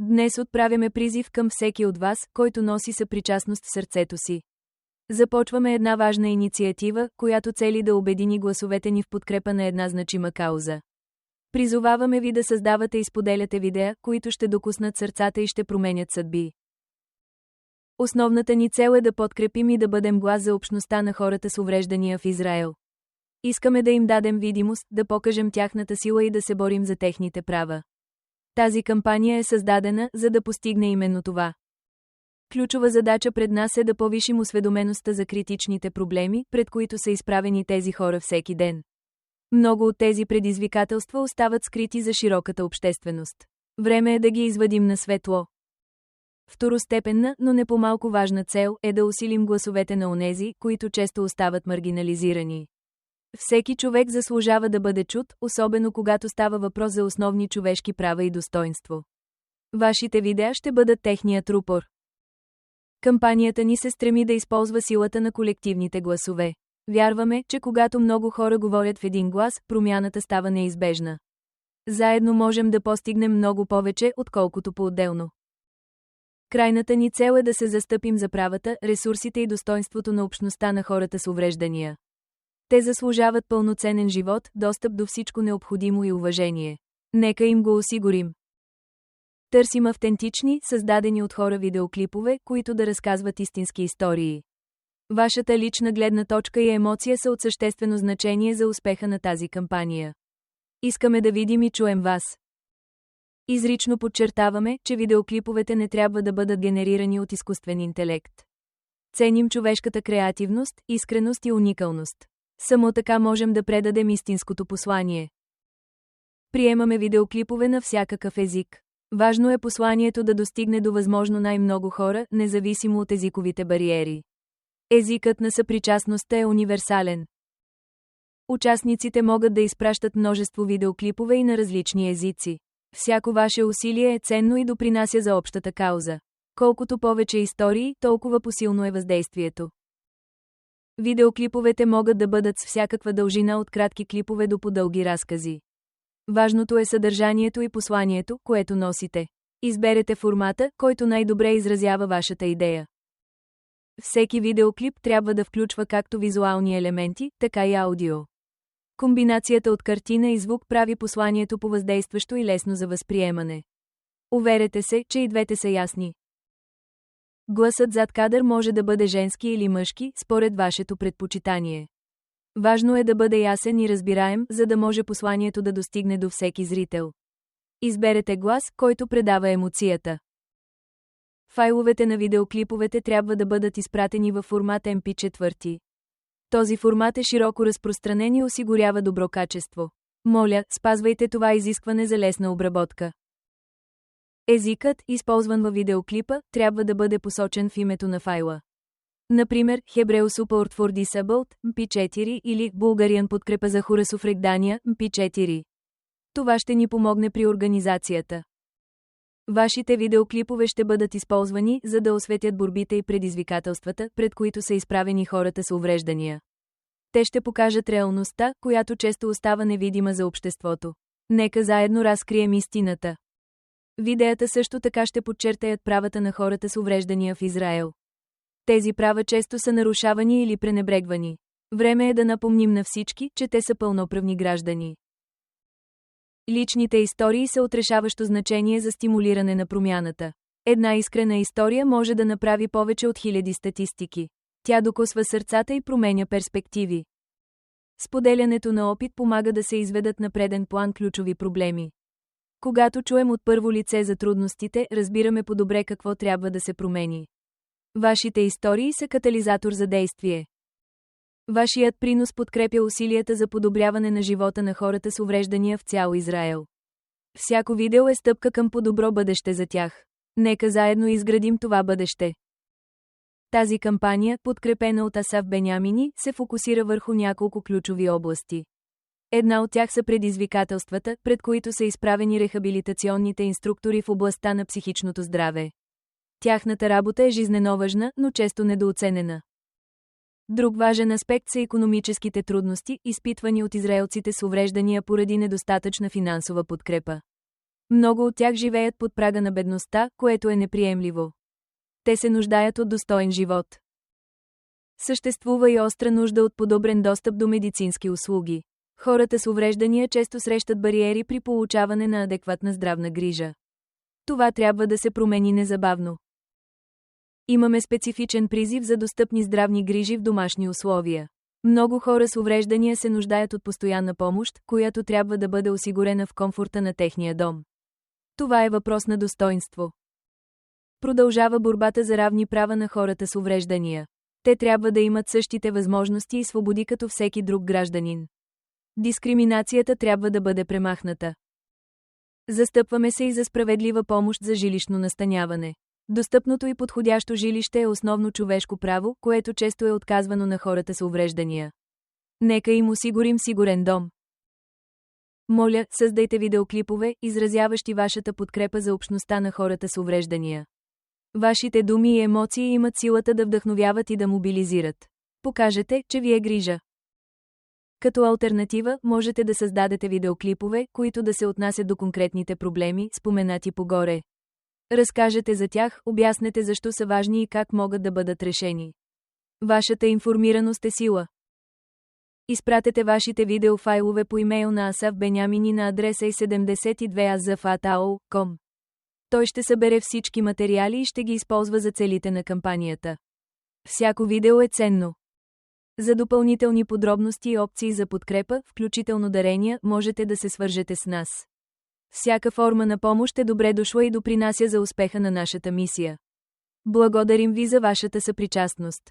Днес отправяме призив към всеки от вас, който носи съпричастност в сърцето си. Започваме една важна инициатива, която цели да обедини гласовете ни в подкрепа на една значима кауза. Призоваваме ви да създавате и споделяте видеа, които ще докоснат сърцата и ще променят съдби. Основната ни цел е да подкрепим и да бъдем глас за общността на хората с увреждания в Израел. Искаме да им дадем видимост, да покажем тяхната сила и да се борим за техните права. Тази кампания е създадена, за да постигне именно това. Ключова задача пред нас е да повишим осведомеността за критичните проблеми, пред които са изправени тези хора всеки ден. Много от тези предизвикателства остават скрити за широката общественост. Време е да ги извадим на светло. Второстепенна, но не по-малко важна цел е да усилим гласовете на онези, които често остават маргинализирани. Всеки човек заслужава да бъде чут, особено когато става въпрос за основни човешки права и достоинство. Вашите видеа ще бъдат техният рупор. Кампанията ни се стреми да използва силата на колективните гласове. Вярваме, че когато много хора говорят в един глас, промяната става неизбежна. Заедно можем да постигнем много повече, отколкото по-отделно. Крайната ни цел е да се застъпим за правата, ресурсите и достоинството на общността на хората с увреждания. Те заслужават пълноценен живот, достъп до всичко необходимо и уважение. Нека им го осигурим. Търсим автентични, създадени от хора видеоклипове, които да разказват истински истории. Вашата лична гледна точка и емоция са от съществено значение за успеха на тази кампания. Искаме да видим и чуем вас. Изрично подчертаваме, че видеоклиповете не трябва да бъдат генерирани от изкуствен интелект. Ценим човешката креативност, искреност и уникалност. Само така можем да предадем истинското послание. Приемаме видеоклипове на всякакъв език. Важно е посланието да достигне до възможно най-много хора, независимо от езиковите бариери. Езикът на съпричастността е универсален. Участниците могат да изпращат множество видеоклипове и на различни езици. Всяко ваше усилие е ценно и допринася за общата кауза. Колкото повече истории, толкова посилно е въздействието. Видеоклиповете могат да бъдат с всякаква дължина от кратки клипове до по-дълги разкази. Важното е съдържанието и посланието, което носите. Изберете формата, който най-добре изразява вашата идея. Всеки видеоклип трябва да включва както визуални елементи, така и аудио. Комбинацията от картина и звук прави посланието повъздействащо и лесно за възприемане. Уверете се, че и двете са ясни. Гласът зад кадър може да бъде женски или мъжки, според вашето предпочитание. Важно е да бъде ясен и разбираем, за да може посланието да достигне до всеки зрител. Изберете глас, който предава емоцията. Файловете на видеоклиповете трябва да бъдат изпратени във формат MP4. Този формат е широко разпространен и осигурява добро качество. Моля, спазвайте това изискване за лесна обработка. Езикът, използван във видеоклипа, трябва да бъде посочен в името на файла. Например, Hebrew Support for Disabled, MP4 или Bulgarian подкрепа за хора с увреждания, MP4. Това ще ни помогне при организацията. Вашите видеоклипове ще бъдат използвани, за да осветят борбите и предизвикателствата, пред които са изправени хората с увреждания. Те ще покажат реалността, която често остава невидима за обществото. Нека заедно разкрием истината. Видеята също така ще подчертаят правата на хората с увреждания в Израел. Тези права често са нарушавани или пренебрегвани. Време е да напомним на всички, че те са пълноправни граждани. Личните истории са от решаващо значение за стимулиране на промяната. Една искрена история може да направи повече от 1000 статистики. Тя докосва сърцата и променя перспективи. Споделянето на опит помага да се изведат на преден план ключови проблеми. Когато чуем от първо лице за трудностите, разбираме по-добре какво трябва да се промени. Вашите истории са катализатор за действие. Вашият принос подкрепя усилията за подобряване на живота на хората с увреждания в цял Израел. Всяко видео е стъпка към по-добро бъдеще за тях. Нека заедно изградим това бъдеще. Тази кампания, подкрепена от Асав Бенямини, се фокусира върху няколко ключови области. Една от тях са предизвикателствата, пред които са изправени рехабилитационните инструктори в областта на психичното здраве. Тяхната работа е жизненоважна, но често недооценена. Друг важен аспект са икономическите трудности, изпитвани от израелците с увреждания поради недостатъчна финансова подкрепа. Много от тях живеят под прага на бедността, което е неприемливо. Те се нуждаят от достоен живот. Съществува и остра нужда от подобрен достъп до медицински услуги. Хората с увреждания често срещат бариери при получаване на адекватна здравна грижа. Това трябва да се промени незабавно. Имаме специфичен призив за достъпни здравни грижи в домашни условия. Много хора с увреждания се нуждаят от постоянна помощ, която трябва да бъде осигурена в комфорта на техния дом. Това е въпрос на достоинство. Продължава борбата за равни права на хората с увреждания. Те трябва да имат същите възможности и свободи като всеки друг гражданин. Дискриминацията трябва да бъде премахната. Застъпваме се и за справедлива помощ за жилищно настаняване. Достъпното и подходящо жилище е основно човешко право, което често е отказвано на хората с увреждания. Нека им осигурим сигурен дом. Моля, създайте видеоклипове, изразяващи вашата подкрепа за общността на хората с увреждания. Вашите думи и емоции имат силата да вдъхновяват и да мобилизират. Покажете, че ви е грижа. Като алтернатива, можете да създадете видеоклипове, които да се отнасят до конкретните проблеми, споменати погоре. Разкажете за тях, обяснете защо са важни и как могат да бъдат решени. Вашата информираност е сила. Изпратете вашите видеофайлове по имейл на Асав Бенямини на адреса i72azaf@aol.com. Той ще събере всички материали и ще ги използва за целите на кампанията. Всяко видео е ценно. За допълнителни подробности и опции за подкрепа, включително дарения, можете да се свържете с нас. Всяка форма на помощ е добре дошла и допринася за успеха на нашата мисия. Благодарим ви за вашата съпричастност.